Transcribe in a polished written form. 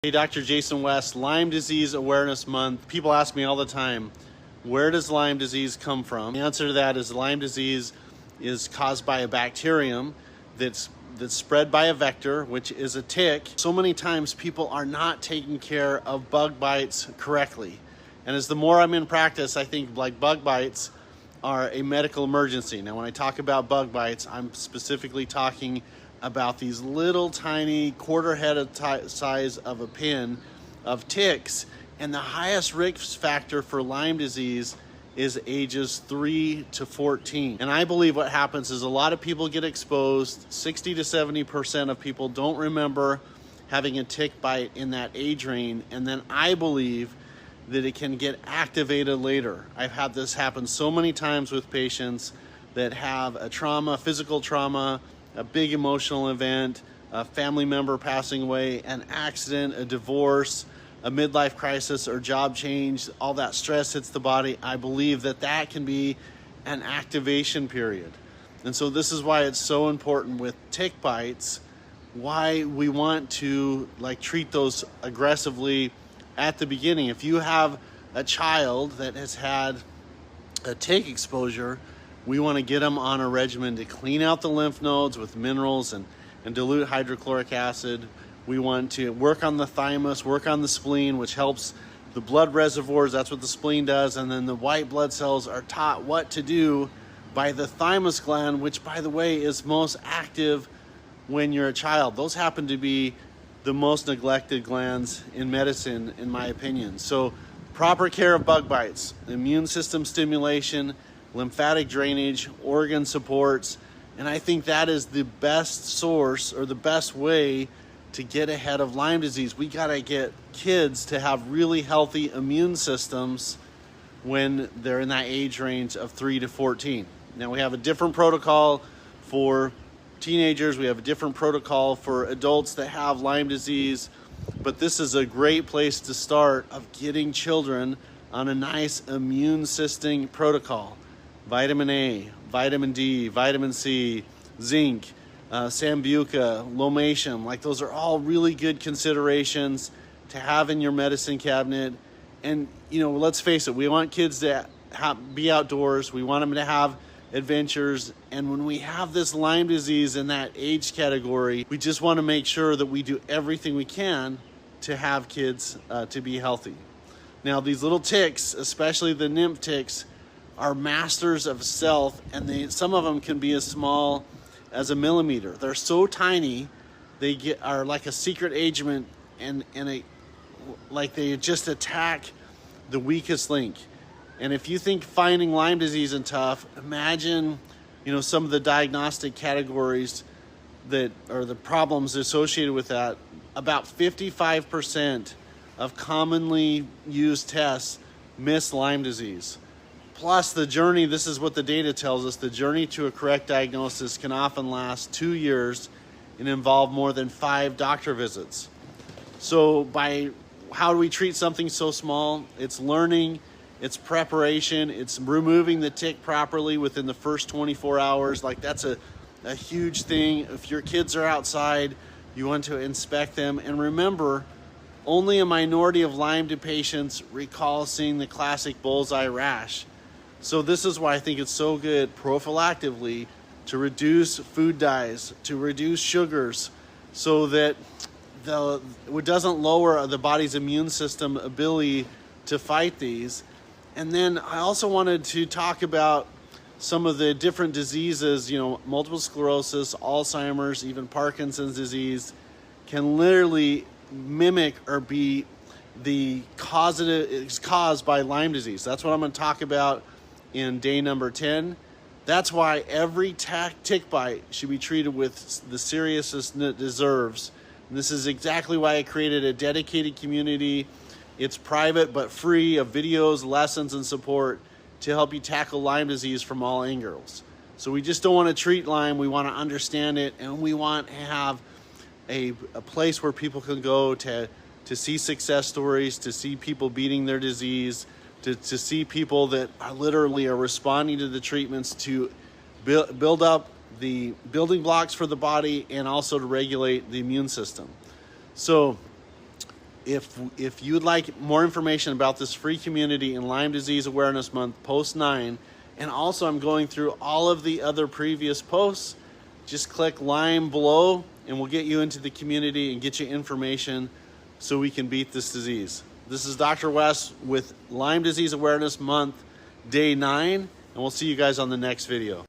Hey, Dr. Jason West, Lyme Disease Awareness Month. People ask me all the time, where does Lyme disease come from? The answer to that is Lyme disease is caused by a bacterium that's spread by a vector, which is a tick. So many times people are not taking care of bug bites correctly. And as the more I'm in practice, I think like bug bites are a medical emergency. Now, when I talk about bug bites, I'm specifically talking about these little tiny quarter head size of a pin of ticks, and the highest risk factor for Lyme disease is ages 3 to 14. And I believe what happens is a lot of people get exposed. 60 to 70% of people don't remember having a tick bite in that age range, and then I believe that it can get activated later. I've had this happen so many times with patients that have a trauma, physical trauma, a big emotional event, a family member passing away, an accident, a divorce, a midlife crisis or job change, all that stress hits the body. I believe that that can be an activation period. And so this is why it's so important with tick bites, why we want to treat those aggressively at the beginning. If you have a child that has had a tick exposure, we want to get them on a regimen to clean out the lymph nodes with minerals and dilute hydrochloric acid. We want to work on the thymus, work on the spleen, which helps the blood reservoirs. That's what the spleen does. And then the white blood cells are taught what to do by the thymus gland, which, by the way, is most active when you're a child. Those happen to be the most neglected glands in medicine, in my opinion. So proper care of bug bites, immune system stimulation, lymphatic drainage, organ supports, and I think that is the best source or the best way to get ahead of Lyme disease. We gotta get kids to have really healthy immune systems when they're in that age range of 3 to 14. Now, we have a different protocol for teenagers, we have a different protocol for adults that have Lyme disease, but this is a great place to start of getting children on a nice immune system protocol. Vitamin A, vitamin D, vitamin C, zinc, sambuca, lomatium, those are all really good considerations to have in your medicine cabinet. And, let's face it, we want kids to be outdoors. We want them to have adventures. And when we have this Lyme disease in that age category, we just want to make sure that we do everything we can to have kids to be healthy. Now, these little ticks, especially the nymph ticks, are masters of stealth, and some of them can be as small as a millimeter. They're so tiny, they are like a secret agent, and they just attack the weakest link. And if you think finding Lyme disease is tough, imagine some of the diagnostic categories that are the problems associated with that. About 55% of commonly used tests miss Lyme disease. Plus the journey, this is what the data tells us, the journey to a correct diagnosis can often last 2 years and involve more than 5 doctor visits. So how do we treat something so small? It's learning, it's preparation, it's removing the tick properly within the first 24 hours. That's a huge thing. If your kids are outside, you want to inspect them. And remember, only a minority of Lyme patients recall seeing the classic bullseye rash. So this is why I think it's so good prophylactically to reduce food dyes, to reduce sugars, so that it doesn't lower the body's immune system ability to fight these. And then I also wanted to talk about some of the different diseases, multiple sclerosis, Alzheimer's, even Parkinson's disease can literally mimic or be caused by Lyme disease. That's what I'm going to talk about in day number 10. That's why every tick bite should be treated with the seriousness it deserves. And this is exactly why I created a dedicated community. It's private but free of videos, lessons, and support to help you tackle Lyme disease from all angles. So we just don't want to treat Lyme, we want to understand it, and we want to have a place where people can go to see success stories, to see people beating their disease, to see people that are literally responding to the treatments to build up the building blocks for the body and also to regulate the immune system. So If you'd like more information about this free community in Lyme Disease Awareness Month, post 9, and also I'm going through all of the other previous posts, just click Lyme below and we'll get you into the community and get you information so we can beat this disease. This is Dr. West with Lyme Disease Awareness Month, Day 9, and we'll see you guys on the next video.